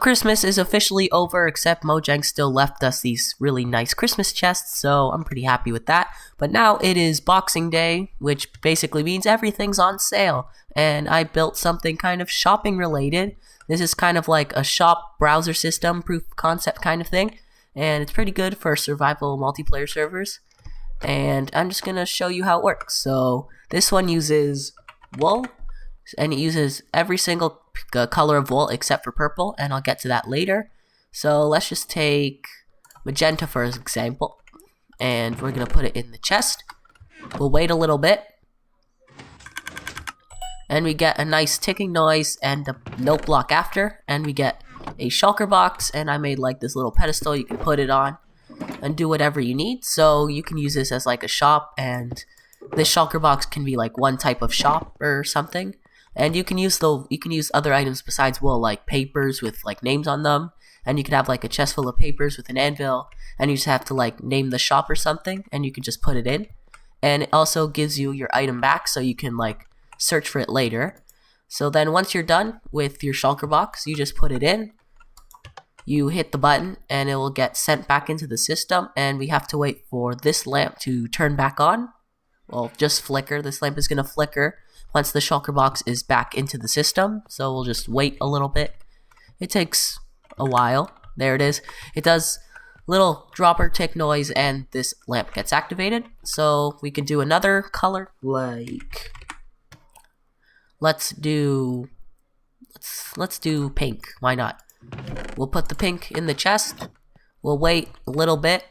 Christmas is officially over, except Mojang still left us these really nice Christmas chests, so I'm pretty happy with that. But now it is Boxing Day, which basically means everything's on sale, and I built something kind of shopping related. This is kind of like a shop browser system, proof of concept kind of thing, and it's pretty good for survival multiplayer servers. And I'm just gonna show you how it works. So this one uses wool, and it uses every single color of wool except for purple, and I'll get to that later. So let's just take magenta for example, and we're gonna put it in the chest. We'll wait a little bit, and we get a nice ticking noise and a note block after, and we get a shulker box, and I made like this little pedestal you can put it on and do whatever you need. So you can use this as like a shop, and this shulker box can be like one type of shop or something. And you can use other items besides wool, like papers with like names on them, and you can have like a chest full of papers with an anvil, and you just have to like name the shop or something, and you can just put it in. And it also gives you your item back, so you can like search for it later. So then once you're done with your shulker box, you just put it in, you hit the button, and it will get sent back into the system, and we have to wait for this lamp to turn back on. Well, just flicker. This lamp is gonna flicker once the shulker box is back into the system, so we'll just wait a little bit. It takes a while. There it is. It does little dropper tick noise, and this lamp gets activated. So we can do another color, like let's do pink. Why not? We'll put the pink in the chest. We'll wait a little bit.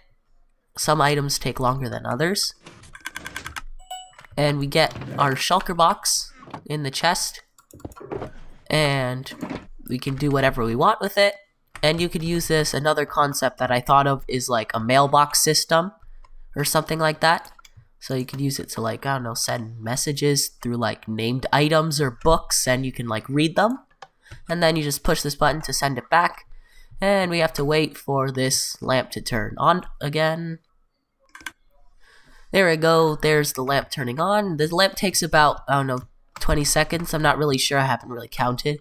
Some items take longer than others. And we get our shulker box in the chest, and we can do whatever we want with it. And you could use this. Another concept that I thought of is like a mailbox system or something like that. So you could use it to, like, I don't know, send messages through like named items or books, and you can like read them. And then you just push this button to send it back, and we have to wait for this lamp to turn on again. There we go, there's the lamp turning on. The lamp takes about, I don't know, 20 seconds. I'm not really sure, I haven't really counted.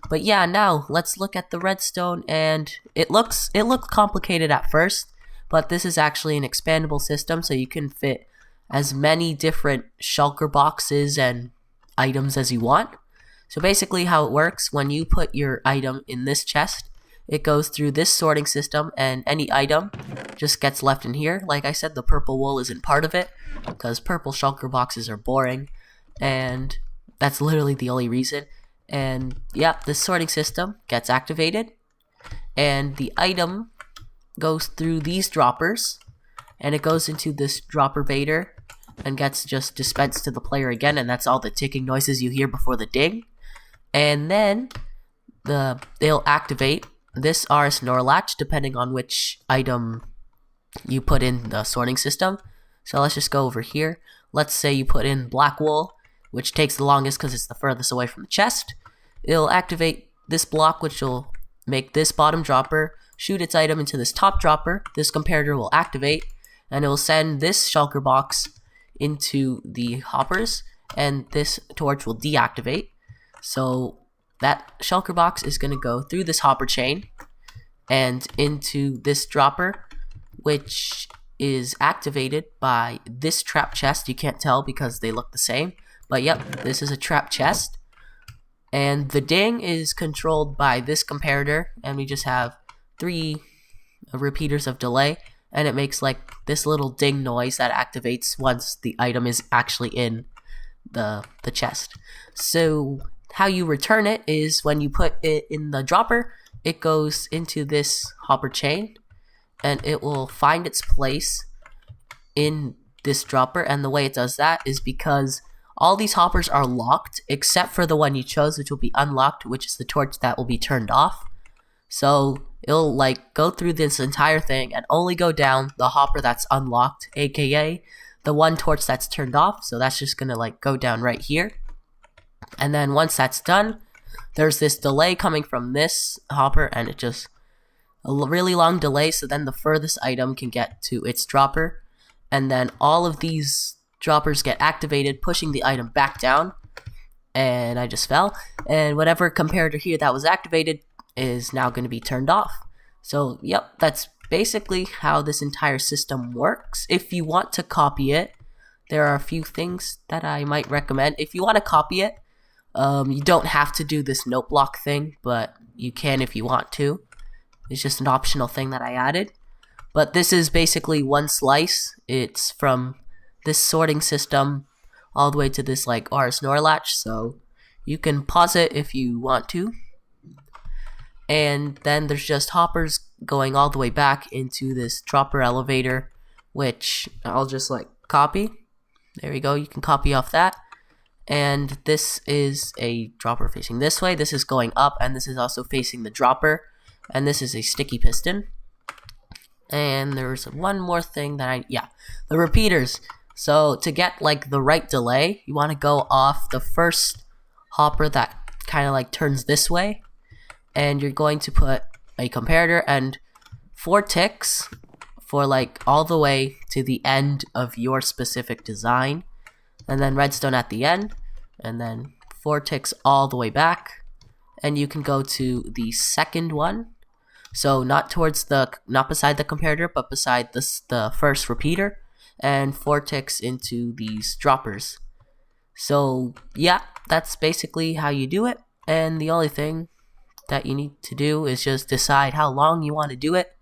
But yeah, now let's look at the redstone, and it looked complicated at first, but this is actually an expandable system, so you can fit as many different shulker boxes and items as you want. So basically how it works, when you put your item in this chest, it goes through this sorting system, and any item just gets left in here. Like I said, the purple wool isn't part of it, because purple shulker boxes are boring, and that's literally the only reason. And yeah, this sorting system gets activated, and the item goes through these droppers, and it goes into this dropper vader, and gets just dispensed to the player again, and that's all the ticking noises you hear before the ding. And then they'll activate this RS NOR latch depending on which item you put in the sorting system. So let's just go over here. Let's say you put in black wool, which takes the longest because it's the furthest away from the chest. It'll activate this block, which will make this bottom dropper shoot its item into this top dropper. This comparator will activate, and it will send this shulker box into the hoppers, and this torch will deactivate. So that shulker box is going to go through this hopper chain and into this dropper, which is activated by this trap chest. You can't tell because they look the same, but yep, this is a trap chest. And the ding is controlled by this comparator, and we just have 3 repeaters of delay, and it makes like this little ding noise that activates once the item is actually in the chest. So how you return it is when you put it in the dropper, it goes into this hopper chain, and it will find its place in this dropper. And the way it does that is because all these hoppers are locked except for the one you chose, which will be unlocked, which is the torch that will be turned off. So it'll like go through this entire thing and only go down the hopper that's unlocked, aka the one torch that's turned off. So that's just gonna like go down right here. And then once that's done, there's this delay coming from this hopper, and it just a really long delay, so then the furthest item can get to its dropper, and then all of these droppers get activated, pushing the item back down. And I just fell, and whatever comparator here that was activated, is now going to be turned off. So yep, that's basically how this entire system works. If you want to copy it, there are a few things that I might recommend. If you want to copy it, you don't have to do this note block thing, but you can if you want to. It's just an optional thing that I added. But this is basically one slice. It's from this sorting system all the way to this like R Snorlatch, so you can pause it if you want to. And then there's just hoppers going all the way back into this dropper elevator, which I'll just like copy. There we go, you can copy off that. And this is a dropper facing this way, this is going up, and this is also facing the dropper. And this is a sticky piston. And there's one more thing that the repeaters. So to get like the right delay, you want to go off the first hopper that kind of like turns this way, and you're going to put a comparator and 4 ticks for like all the way to the end of your specific design, and then redstone at the end, and then 4 ticks all the way back, and you can go to the second one. So not beside the comparator, but beside the first repeater, and 4 ticks into these droppers. So yeah, that's basically how you do it. And the only thing that you need to do is just decide how long you want to do it.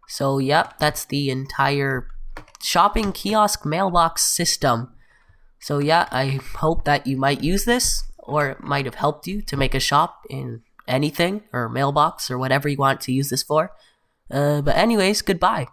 So yep, that's the entire shopping kiosk mailbox system. So yeah, I hope that you might use this, or it might have helped you to make a shop in anything or mailbox or whatever you want to use this for. But anyways, goodbye.